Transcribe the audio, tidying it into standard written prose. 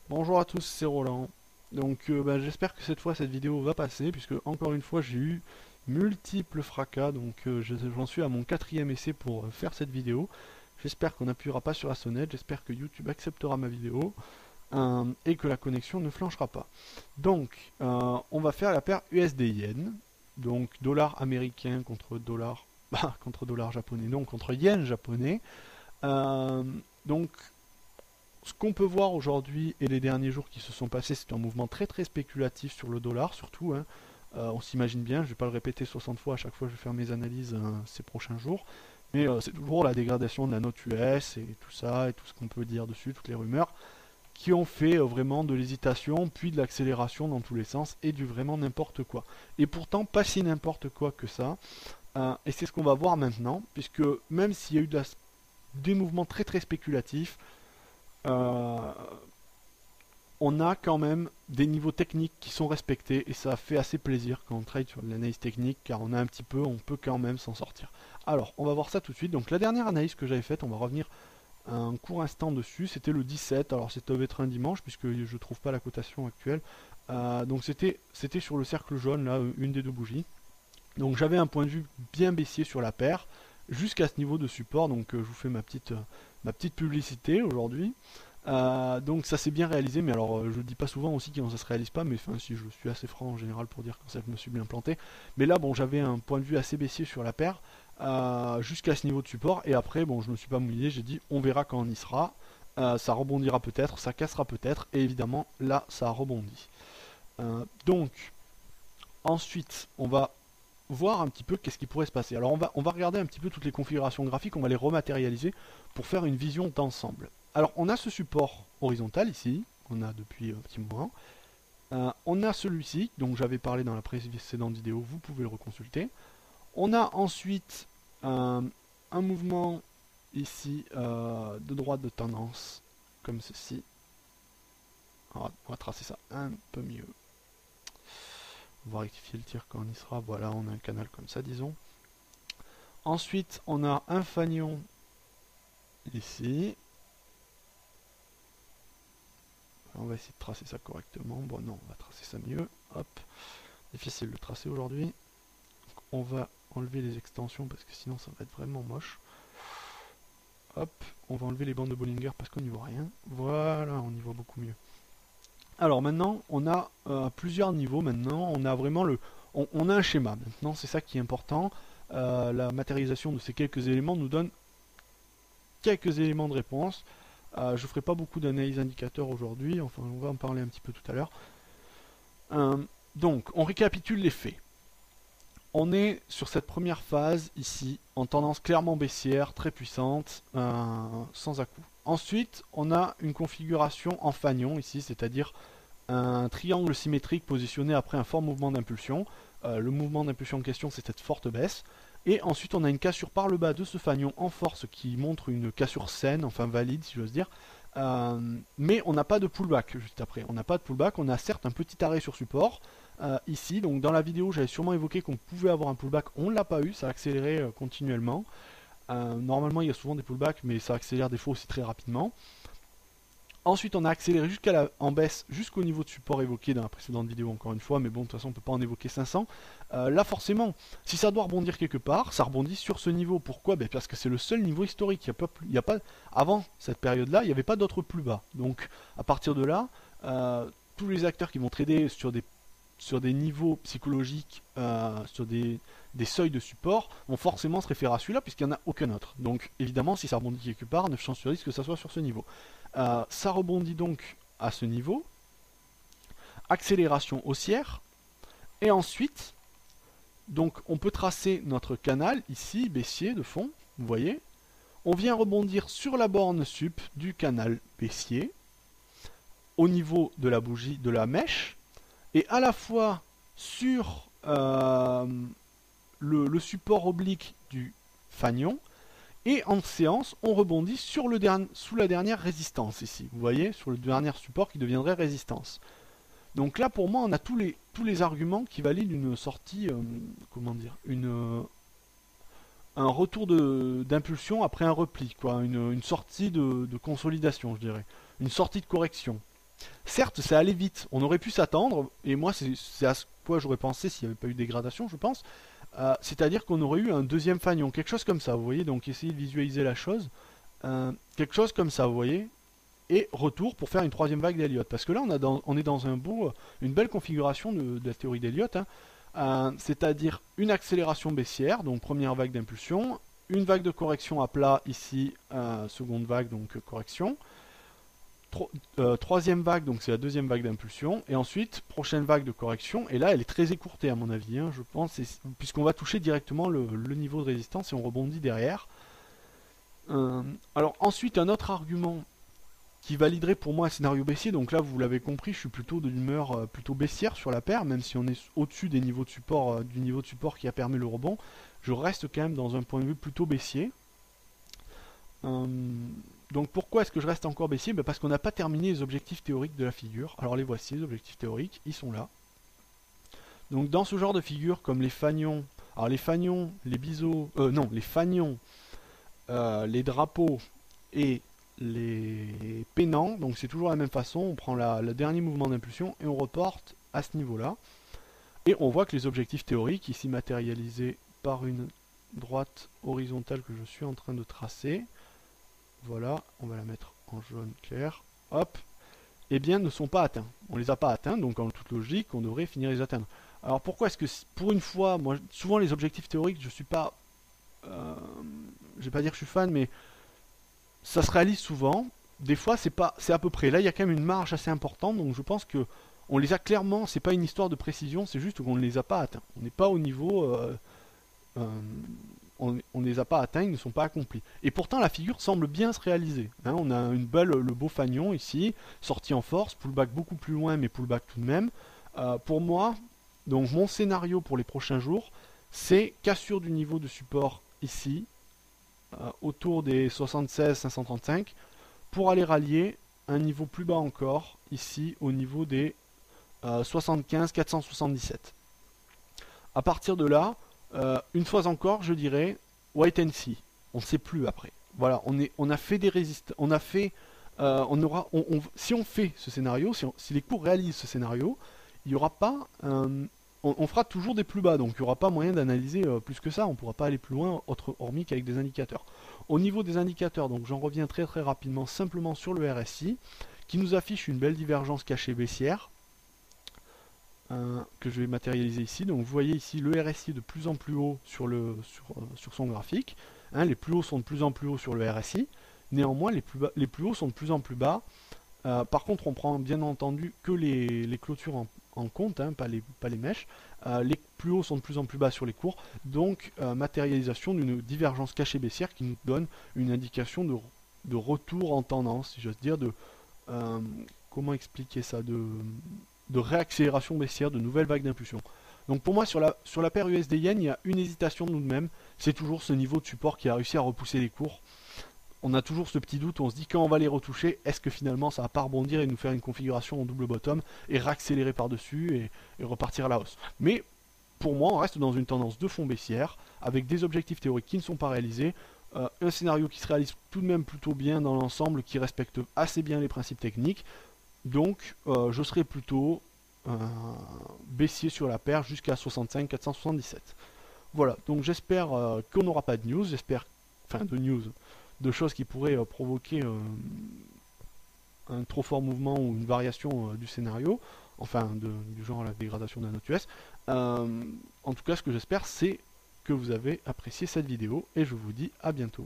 Bonjour à tous, c'est Roland. Donc j'espère que cette fois cette vidéo va passer puisque encore une fois j'ai eu multiples fracas donc j'en suis à mon quatrième essai pour faire cette vidéo. J'espère qu'on n'appuiera pas sur la sonnette, j'espère que YouTube acceptera ma vidéo et que la connexion ne flanchera pas. Donc on va faire la paire USD-Yen, donc dollar américain contre dollar, contre dollar japonais, non contre yen japonais. Euh, donc ce qu'on peut voir aujourd'hui et les derniers jours qui se sont passés, c'est un mouvement très très spéculatif sur le dollar surtout, hein. On s'imagine bien, je ne vais pas le répéter 60 fois à chaque fois que je vais faire mes analyses ces prochains jours, mais c'est toujours la dégradation de la note US et tout ça, et tout ce qu'on peut dire dessus, toutes les rumeurs, qui ont fait vraiment de l'hésitation, puis de l'accélération dans tous les sens, et du vraiment n'importe quoi. Et pourtant, pas si n'importe quoi que ça, et c'est ce qu'on va voir maintenant, puisque même s'il y a eu des mouvements très très spéculatifs, euh, on a quand même des niveaux techniques qui sont respectés et ça fait assez plaisir quand on trade sur l'analyse technique car on a un petit peu, on peut quand même s'en sortir. Alors, on va voir ça tout de suite. Donc la dernière analyse que j'avais faite, on va revenir un court instant dessus, c'était le 17. Alors ça devait être un dimanche puisque je ne trouve pas la cotation actuelle. Donc c'était sur le cercle jaune, là, une des deux bougies. Donc j'avais un point de vue bien baissier sur la paire jusqu'à ce niveau de support. Donc je vous fais ma petite publicité aujourd'hui. Donc ça s'est bien réalisé, mais alors je dis pas souvent aussi quand ça se réalise pas, mais enfin si je suis assez franc en général pour dire quand ça me suis bien planté. Mais là bon j'avais un point de vue assez baissier sur la paire jusqu'à ce niveau de support, et après bon je me suis pas mouillé, j'ai dit on verra quand on y sera. Ça rebondira peut-être, ça cassera peut-être, et évidemment là ça a rebondi. Donc ensuite on va voir un petit peu qu'est-ce qui pourrait se passer. Alors on va regarder un petit peu toutes les configurations graphiques, on va les rematérialiser pour faire une vision d'ensemble. Alors on a ce support horizontal ici, qu'on a depuis un petit moment. On a celui-ci, dont j'avais parlé dans la précédente vidéo, vous pouvez le reconsulter. On a ensuite un mouvement ici de droite de tendance, comme ceci. Alors, on va tracer ça un peu mieux. On va rectifier le tir quand on y sera. Voilà, on a un canal comme ça, disons. Ensuite, on a un fanion ici. On va essayer de tracer ça correctement. Bon, non, on va tracer ça mieux. Hop. Difficile de tracer aujourd'hui. On va enlever les extensions parce que sinon ça va être vraiment moche. Hop. On va enlever les bandes de Bollinger parce qu'on n'y voit rien. Voilà, on y voit beaucoup mieux. Alors maintenant, on a plusieurs niveaux. Maintenant, on a vraiment on a un schéma. Maintenant, c'est ça qui est important. La matérialisation de ces quelques éléments nous donne quelques éléments de réponse. Je ne ferai pas beaucoup d'analyse indicateurs aujourd'hui, enfin on va en parler un petit peu tout à l'heure. Donc, on récapitule les faits. On est sur cette première phase ici, en tendance clairement baissière, très puissante, sans à-coup. Ensuite, on a une configuration en fanion ici, c'est-à-dire un triangle symétrique positionné après un fort mouvement d'impulsion. Le mouvement d'impulsion en question, c'est cette forte baisse. Et ensuite, on a une cassure par le bas de ce fanion en force qui montre une cassure saine, enfin valide si j'ose dire. Mais on n'a pas de pullback juste après. On n'a pas de pullback, on a certes un petit arrêt sur support ici. Donc dans la vidéo, j'avais sûrement évoqué qu'on pouvait avoir un pullback. On ne l'a pas eu, ça a accéléré continuellement. Normalement, il y a souvent des pullbacks, mais ça accélère des fois aussi très rapidement. Ensuite, on a accéléré en baisse jusqu'au niveau de support évoqué dans la précédente vidéo, encore une fois, mais bon, de toute façon, on ne peut pas en évoquer 500. Là, forcément, si ça doit rebondir quelque part, ça rebondit sur ce niveau. Pourquoi? Parce que c'est le seul niveau historique. Il y a pas, avant cette période-là, il n'y avait pas d'autre plus bas. Donc, à partir de là, tous les acteurs qui vont trader sur des niveaux psychologiques, sur des seuils de support, vont forcément se référer à celui-là, puisqu'il n'y en a aucun autre. Donc, évidemment, si ça rebondit quelque part, 9 chances sur 10 que ça soit sur ce niveau. Ça rebondit donc à ce niveau, accélération haussière, et ensuite, donc on peut tracer notre canal ici, baissier de fond, vous voyez, on vient rebondir sur la borne sup du canal baissier, au niveau de la bougie, de la mèche, et à la fois sur le support oblique du fanion, et en séance, on rebondit sous la dernière résistance ici. Vous voyez, sur le dernier support qui deviendrait résistance. Donc là, pour moi, on a tous les arguments qui valident une sortie, comment dire, un retour d'impulsion après un repli, quoi, une sortie de consolidation, je dirais, une sortie de correction. certes, ça allait vite, on aurait pu s'attendre, et moi c'est à ce quoi j'aurais pensé s'il n'y avait pas eu de dégradation, je pense. C'est-à-dire qu'on aurait eu un deuxième fanion, quelque chose comme ça, vous voyez, donc essayez de visualiser la chose. Quelque chose comme ça, vous voyez, et retour pour faire une troisième vague d'Elliott. Parce que là, on est dans une belle configuration de la théorie d'Elliott, hein. C'est-à-dire une accélération baissière, donc première vague d'impulsion, une vague de correction à plat ici, seconde vague, donc correction. Troisième vague, donc c'est la deuxième vague d'impulsion, et ensuite prochaine vague de correction, et là elle est très écourtée à mon avis, hein, je pense, puisqu'on va toucher directement le niveau de résistance et on rebondit derrière. Alors ensuite un autre argument qui validerait pour moi un scénario baissier, donc là vous l'avez compris, je suis plutôt de l'humeur plutôt baissière sur la paire, même si on est au-dessus des niveaux de support, du niveau de support qui a permis le rebond, je reste quand même dans un point de vue plutôt baissier. Donc pourquoi est-ce que je reste encore baissier? Parce qu'on n'a pas terminé les objectifs théoriques de la figure. Alors les voici, les objectifs théoriques, ils sont là. Donc dans ce genre de figure, comme les fanions, alors les fanions, les biseaux, non, les fanions, les drapeaux et les pennants, donc c'est toujours la même façon, on prend le dernier mouvement d'impulsion et on reporte à ce niveau-là. Et on voit que les objectifs théoriques, ici matérialisés par une droite horizontale que je suis en train de tracer, voilà, on va la mettre en jaune clair, hop, eh bien ne sont pas atteints. On les a pas atteints, donc en toute logique, on devrait finir les atteindre. Alors pourquoi est-ce que, pour une fois, moi, souvent les objectifs théoriques, je suis pas, je vais pas dire que je suis fan, mais ça se réalise souvent. Des fois, c'est à peu près. Là, il y a quand même une marge assez importante, donc je pense que on les a clairement. C'est pas une histoire de précision, c'est juste qu'on ne les a pas atteints. On n'est pas au niveau. On ne les a pas atteints, ils ne sont pas accomplis. Et pourtant, la figure semble bien se réaliser. Hein, on a le beau fanion ici, sorti en force, pullback beaucoup plus loin, mais pullback tout de même. Pour moi, donc mon scénario pour les prochains jours, c'est cassure du niveau de support ici, autour des 76 535, pour aller rallier un niveau plus bas encore, ici, au niveau des 75 477. À partir de là, une fois encore, je dirais wait and see. On ne sait plus après. Voilà, on a fait des résistances. On a fait. Si on fait ce scénario, si les cours réalisent ce scénario, il n'y aura pas. On fera toujours des plus bas, donc il n'y aura pas moyen d'analyser plus que ça. On ne pourra pas aller plus loin, hormis qu'avec des indicateurs. Au niveau des indicateurs, donc j'en reviens très rapidement, simplement sur le RSI, qui nous affiche une belle divergence cachée baissière. Que je vais matérialiser ici. Donc vous voyez ici le RSI de plus en plus haut sur son graphique. Hein, les plus hauts sont de plus en plus hauts sur le RSI. Néanmoins, les plus hauts sont de plus en plus bas. Par contre, on prend bien entendu que les clôtures en compte, hein, pas les mèches. Les plus hauts sont de plus en plus bas sur les cours. Donc, matérialisation d'une divergence cachée baissière qui nous donne une indication de retour en tendance, si j'ose dire, comment expliquer ça, de réaccélération baissière, de nouvelles vagues d'impulsion. Donc pour moi, sur la paire USD-Yen, il y a une hésitation de nous de même. C'est toujours ce niveau de support qui a réussi à repousser les cours. On a toujours ce petit doute, on se dit quand on va les retoucher, est-ce que finalement ça va pas rebondir et nous faire une configuration en double bottom et réaccélérer par-dessus et repartir à la hausse. Mais pour moi, on reste dans une tendance de fond baissière, avec des objectifs théoriques qui ne sont pas réalisés, un scénario qui se réalise tout de même plutôt bien dans l'ensemble, qui respecte assez bien les principes techniques. Donc je serai plutôt baissier sur la paire jusqu'à 65 477. Voilà, donc j'espère qu'on n'aura pas de news, de choses qui pourraient provoquer un trop fort mouvement ou une variation du scénario, enfin du genre la dégradation d'un autre US. En tout cas, ce que j'espère, c'est que vous avez apprécié cette vidéo et je vous dis à bientôt.